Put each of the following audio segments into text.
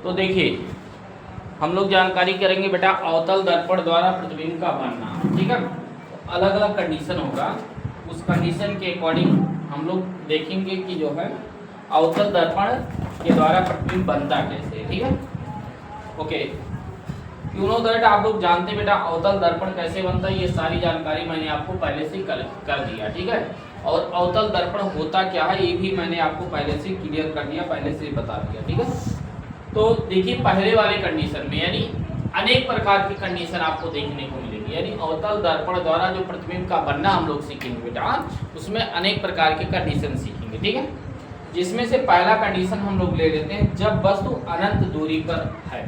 तो देखिए हम लोग जानकारी करेंगे बेटा अवतल दर्पण द्वारा प्रतिबिंब का बनना, ठीक है। अलग अलग कंडीशन होगा, उस कंडीशन के अकॉर्डिंग हम लोग देखेंगे कि जो है अवतल दर्पण के द्वारा प्रतिबिंब बनता कैसे, ठीक है। ओके, यू नो दैट, आप लोग जानते बेटा अवतल दर्पण कैसे बनता है, ये सारी जानकारी मैंने आपको पहले से कर दिया, ठीक है। और अवतल दर्पण होता क्या है ये भी मैंने आपको पहले से क्लियर कर दिया, पहले से बता दिया, ठीक है। तो देखिए पहले वाले कंडीशन में यानी अनेक प्रकार की कंडीशन आपको देखने को मिलेगी, यानी अवतल दर्पण द्वारा जो प्रतिबिंब का बनना हम लोग सीखेंगे बेटा, उसमें अनेक प्रकार के कंडीशन सीखेंगे, ठीक है। जिसमें से पहला कंडीशन हम लोग ले लेते हैं, जब वस्तु अनंत दूरी पर है।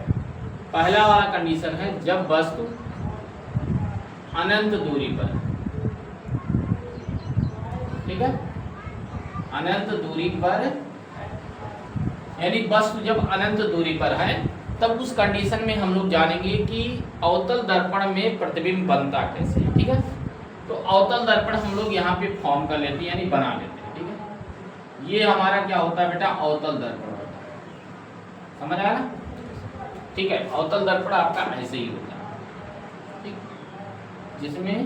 पहला वाला कंडीशन है जब वस्तु अनंत दूरी पर, ठीक है, अनंत दूरी पर, यानी वस्तु जब अनंत दूरी पर है तब उस कंडीशन में हम लोग जानेंगे कि अवतल दर्पण में प्रतिबिंब बनता कैसे, ठीक है। तो अवतल दर्पण हम लोग यहाँ पे फॉर्म कर लेते हैं यानी बना लेते हैं, ठीक है। ये हमारा क्या होता है बेटा, अवतल दर्पण होता है, समझ आया ना, ठीक है। अवतल दर्पण आपका ऐसे ही होता है, ठीक, जिसमें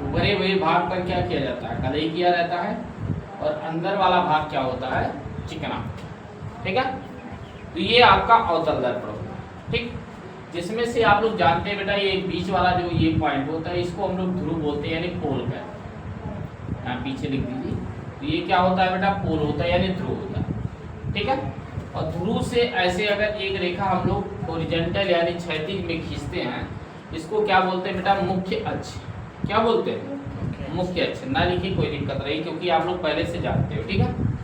ऊपरी हुए भाग पर क्या किया जाता है, कलई किया रहता है, और अंदर वाला भाग क्या होता है, चिकना, ठीक है। तो ये आपका अवतल दर्पण होता है, ठीक। जिसमें से आप लोग जानते हैं बेटा ये बीच वाला जो ये पॉइंट होता है इसको हम लोग ध्रुव बोलते हैं, यानी पोल का, यहाँ पीछे लिख दीजिए। तो ये क्या होता है बेटा, पोल होता है यानी ध्रुव होता है, ठीक है। और ध्रुव से ऐसे अगर एक रेखा हम लोग हॉरिजॉन्टल यानी क्षैतिज में खींचते हैं, इसको क्या बोलते हैं बेटा, मुख्य अक्ष। क्या बोलते हैं, मुख्य अक्ष। ना लिखिए कोई दिक्कत नहीं, क्योंकि आप लोग पहले से जानते हो, ठीक है।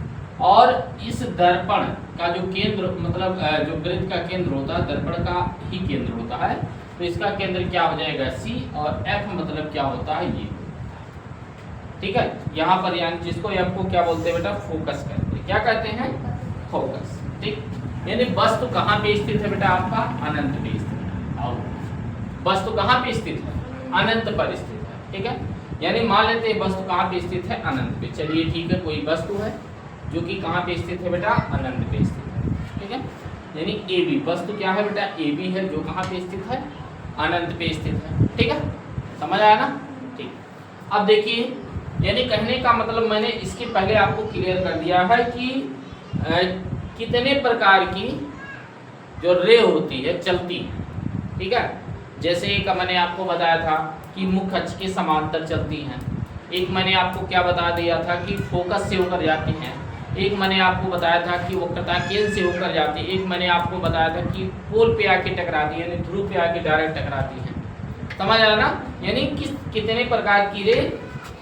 और इस दर्पण का जो केंद्र मतलब जो वृत्त का केंद्र होता है दर्पण का ही केंद्र होता है, तो इसका केंद्र क्या हो जाएगा, सी, और एफ मतलब क्या होता है, ये, ठीक है। यहाँ पर यानी जिसको एफ को क्या बोलते हैं बेटा, फोकस कहते हैं। क्या कहते हैं, फोकस, ठीक। यानी वस्तु कहाँ पे स्थित है बेटा, आपका अनंत पे स्थित है। और वस्तु कहाँ पे स्थित है, अनंत पर स्थित है, ठीक है। यानी मान लेते हैं वस्तु कहाँ पे स्थित है, अनंत पे। चलिए ठीक है, कोई वस्तु है जो कि कहाँ पे स्थित है बेटा, अनंत पे स्थित है, ठीक है। यानी ए बी, वस्तु क्या है बेटा, ए बी है, जो कहाँ पे स्थित है, अनंत पे स्थित है, ठीक है। समझ आया ना, ठीक। अब देखिए, यानी कहने का मतलब मैंने इसके पहले आपको क्लियर कर दिया है कि कितने प्रकार की जो रे होती है चलती है, ठीक है। जैसे एक मैंने आपको बताया था कि मुख्य अक्ष के समांतर चलती हैं, एक मैंने आपको क्या बता दिया था कि फोकस से होकर जाती हैं, एक मैंने आपको बताया था कि वक्रता केंद्र से होकर जाती है, एक मैंने आपको बताया था कि पोल पे आके टकराती है, यानी ध्रुव पे आके डायरेक्ट टकराती है। समझ आया ना, यानी कितने प्रकार की रे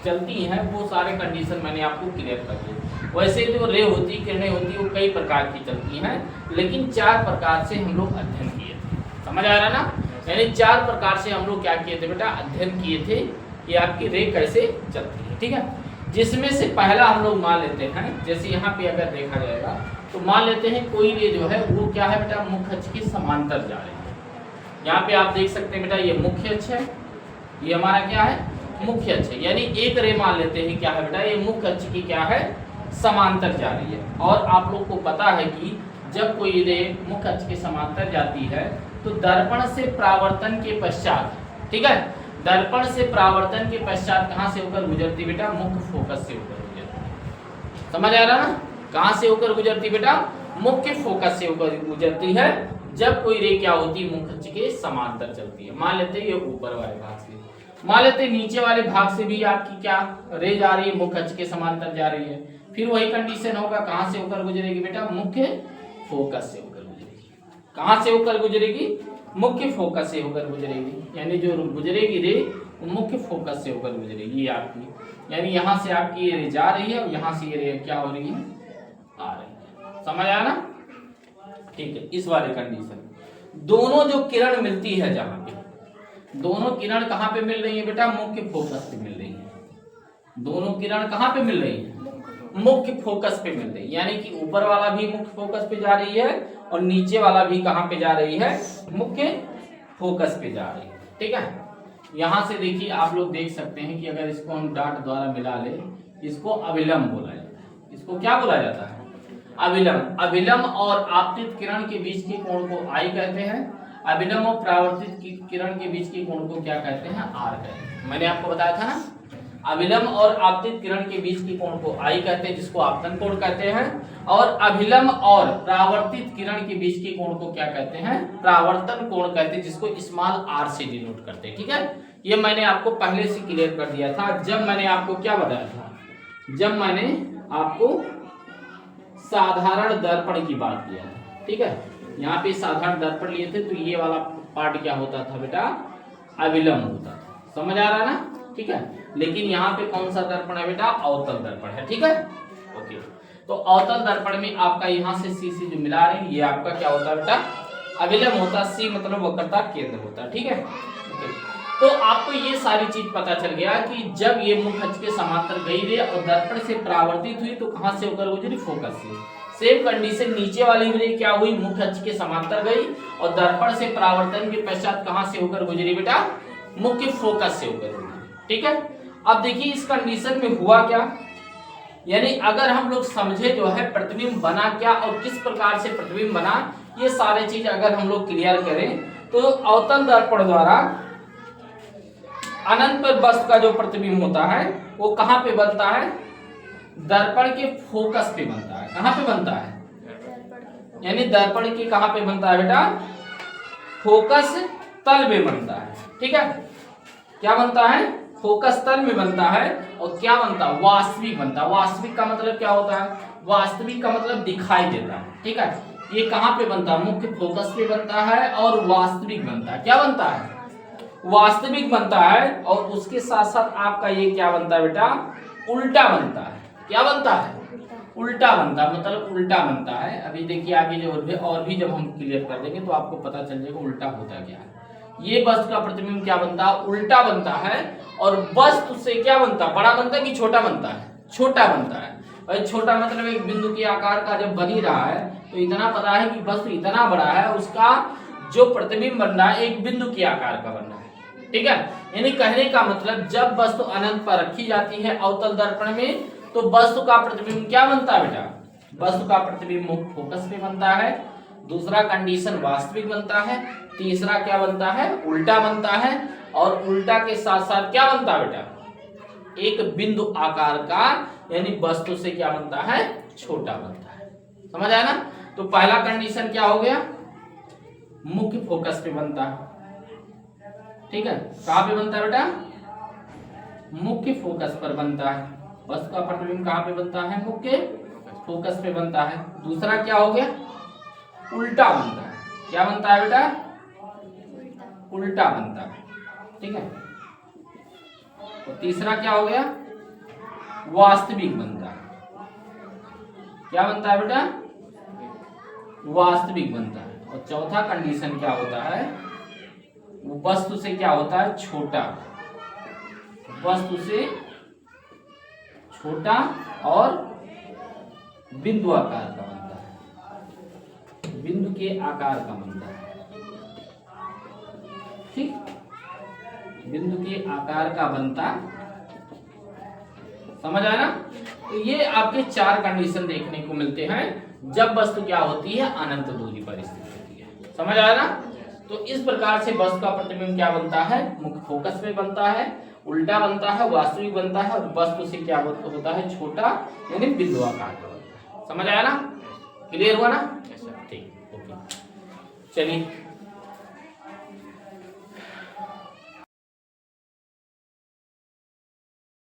चलती हैं, वो सारे कंडीशन मैंने आपको क्लियर कर दिए। वैसे जो रे होती, किरणें होती, वो कई प्रकार की चलती हैं, लेकिन 4 प्रकार से हम लोग अध्ययन किए थे। समझ आ रहा ना, यानी 4 प्रकार से हम लोग क्या किए थे बेटा, अध्ययन किए थे कि आपकी रे कैसे चलती है, ठीक है। जिसमें से पहला हम लोग मान लेते हैं, जैसे यहाँ पे अगर देखा जाएगा तो मान लेते हैं कोई रे जो है वो क्या है बेटा, मुख्य अक्ष के समांतर जा रही है। यहाँ पे आप देख सकते हैं बेटा ये मुख्य अक्ष है, ये हमारा क्या है, मुख्य अक्ष है। यानी एक रे मान लेते हैं क्या है बेटा, ये मुख्य अक्ष की क्या है, समांतर जा रही है। और आप लोग को पता है कि जब कोई रे मुख्य अक्ष के समांतर जाती है तो दर्पण से परावर्तन के पश्चात, ठीक है, दर्पण से परावर्तन के पश्चात कहाँ से होकर गुजरती बेटा, मुख्य फोकस से होकर गुजरती। समझ आ रहा ना, कहाँ से होकर गुजरती बेटा, मुख्य फोकस से होकर गुजरती है। जब कोई रे क्या होती है, मुख्य अक्ष के समांतर चलती है। मान लेते हैं ये ऊपर वाले भाग से, मान लेते हैं नीचे वाले भाग से भी आपकी क्या रे जा रही है, मुख्य अक्ष के समांतर जा रही है। फिर वही कंडीशन होगा, कहाँ से होकर गुजरेगी बेटा, मुख्य फोकस से होकर गुजरेगी। कहाँ से होकर गुजरेगी, मुख्य फोकस से होकर गुजरेगी। यानी जो गुजरेगी रे वो मुख्य फोकस से होकर गुजरेगी, ये आपकी, यानी यहाँ से आपकी ये रे जा रही है और यहाँ से ये रे क्या हो रही है, आ रही है। समझ आया ना, ठीक है। इस वाले कंडीशन दोनों जो किरण मिलती है, जहाँ पे दोनों किरण कहाँ पे मिल रही है बेटा, मुख्य फोकस पे मिल रही है। दोनों किरण कहाँ पे मिल रही है, मुख्य फोकस पे मिल रही है। यानी कि ऊपर वाला भी मुख्य फोकस पे जा रही है और नीचे वाला भी कहाँ पे जा रही है, मुख्य फोकस पे जा रही है, ठीक है। यहाँ से देखिए आप लोग देख सकते हैं कि अगर इसको हम डॉट द्वारा मिला ले, इसको अविलंब बोला जाता है। इसको क्या बोला जाता है, अभिलंब, अभिलंब और आपतित किरण के बीच के कोण को आई कहते हैं। अभिलंब और परावर्तित किरण के बीच के कोण को क्या कहते हैं? आर कहते हैं। मैंने आपको बताया था ना, अभिलंब और आपतित किरण के बीच के कोण को आई कहते हैं, जिसको आपतन कोण कहते हैं। और अभिलंब और परावर्तित किरण के बीच के कोण को क्या कहते हैं? परावर्तन कोण कहते हैं, जिसको स्मॉल आर से डिनोट करते हैं। ठीक है, ये मैंने आपको पहले से क्लियर कर दिया था जब मैंने आपको क्या बताया था, जब मैंने आपको साधारण दर्पण की बात किया था। ठीक है, यहाँ पे साधारण दर्पण लिए थे तो ये वाला पार्ट क्या होता था बेटा? अविलंब होता था। समझ आ रहा है ना? ठीक है, लेकिन यहाँ पे कौन सा दर्पण है बेटा? अवतल दर्पण है। ठीक है, ओके। तो अवतल दर्पण में आपका यहाँ से सी से जो मिला रहे हैं, ये आपका क्या होता है बेटा? अविलंब होता। सी मतलब वक्रता केंद्र होता। ठीक है, ओके। तो आपको ये सारी चीज पता चल गया कि जब ये मुख्य अक्ष के समांतर गई रे और दर्पण से परावर्तित हुई तो कहां से होकर गुजरी? फोकस से। सेम कंडीशन नीचे वाली रे क्या हुई? मुख्य अक्ष के समांतर गई और दर्पण से परावर्तन के पश्चात कहां से होकर गुजरी बेटा? मुख्य फोकस से होकर गुजरी। ठीक है, अब देखिए इस कंडीशन में हुआ क्या, यानी अगर हम लोग समझे जो है प्रतिबिंब बना क्या और किस प्रकार से प्रतिबिंब बना, ये सारे चीज अगर हम लोग क्लियर करें तो अवतल दर्पण द्वारा अनंत पर वस्तु का जो प्रतिबिंब होता है वो कहां पे बनता है? दर्पण के फोकस पे बनता है। कहां पे बनता है? यानी दर्पण के कहां पे बनता है बेटा? फोकस तल में बनता है। ठीक है, क्या बनता है? फोकस तल में बनता है। और क्या बनता है? वास्तविक बनता है। वास्तविक का मतलब क्या होता है? वास्तविक का मतलब दिखाई देता है। ठीक है, ये कहां पे बनता है? मुख्य फोकस पे बनता है और वास्तविक बनता है। क्या बनता है? वास्तविक बनता है। और उसके साथ साथ आपका ये क्या बनता है बेटा? उल्टा बनता है। क्या बनता है? उल्टा बनता है, मतलब उल्टा बनता है। अभी देखिए आगे जो और भी जब हम क्लियर कर देंगे तो आपको पता चल जाएगा उल्टा होता क्या है। ये वस्तु का प्रतिबिंब क्या बनता है? उल्टा बनता है। और वस्तु से क्या बनता है? बड़ा बनता है कि छोटा बनता है? छोटा बनता है। और छोटा मतलब एक बिंदु के आकार का जब बन ही रहा है तो इतना पता है कि वस्तु इतना बड़ा है, उसका जो प्रतिबिंब बन रहा है एक बिंदु के आकार का बन रहा है। ठीक है, यानी कहने का मतलब जब वस्तु अनंत पर रखी जाती है अवतल दर्पण में तो वस्तु का प्रतिबिंब क्या बनता है बेटा? वस्तु का प्रतिबिंब मुख्य फोकस पे बनता है। दूसरा कंडीशन वास्तविक बनता है। तीसरा क्या बनता है? उल्टा बनता है। और उल्टा के साथ साथ क्या बनता है बेटा? एक बिंदु आकार का, यानी वस्तु से क्या बनता है? छोटा बनता है। समझ आया ना? तो पहला कंडीशन क्या हो गया? मुख्य फोकस पे बनता है। ठीक है, कहां पे बनता है बेटा? मुख्य फोकस पर बनता है। वस्तु का प्रतिबिंब कहां पे बनता है? मुख्य फोकस पे बनता है। दूसरा क्या हो गया? उल्टा बनता है। क्या बनता है बेटा? उल्टा बनता है। ठीक है, और तीसरा क्या हो गया? वास्तविक बनता है। क्या बनता है बेटा? वास्तविक बनता है। और चौथा कंडीशन क्या होता है? वस्तु से क्या होता है? छोटा। वस्तु से छोटा और बिंदु आकार का बनता है। बिंदु के आकार का बनता है। ठीक, बिंदु के आकार का बनता। समझ आया ना? तो ये आपके चार कंडीशन देखने को मिलते हैं जब वस्तु क्या होती है? अनंत दूरी पर स्थित होती है। समझ आया ना? तो इस प्रकार से वस्तु का प्रतिबिंब क्या बनता है? मुख्य फोकस में बनता है, उल्टा बनता है, वास्तविक बनता है और वस्तु से क्या होता है? छोटा, यानी बिंदु आकार का बनता है। समझ आया ना? क्लियर हुआ ना? ठीक, ओके, चलिए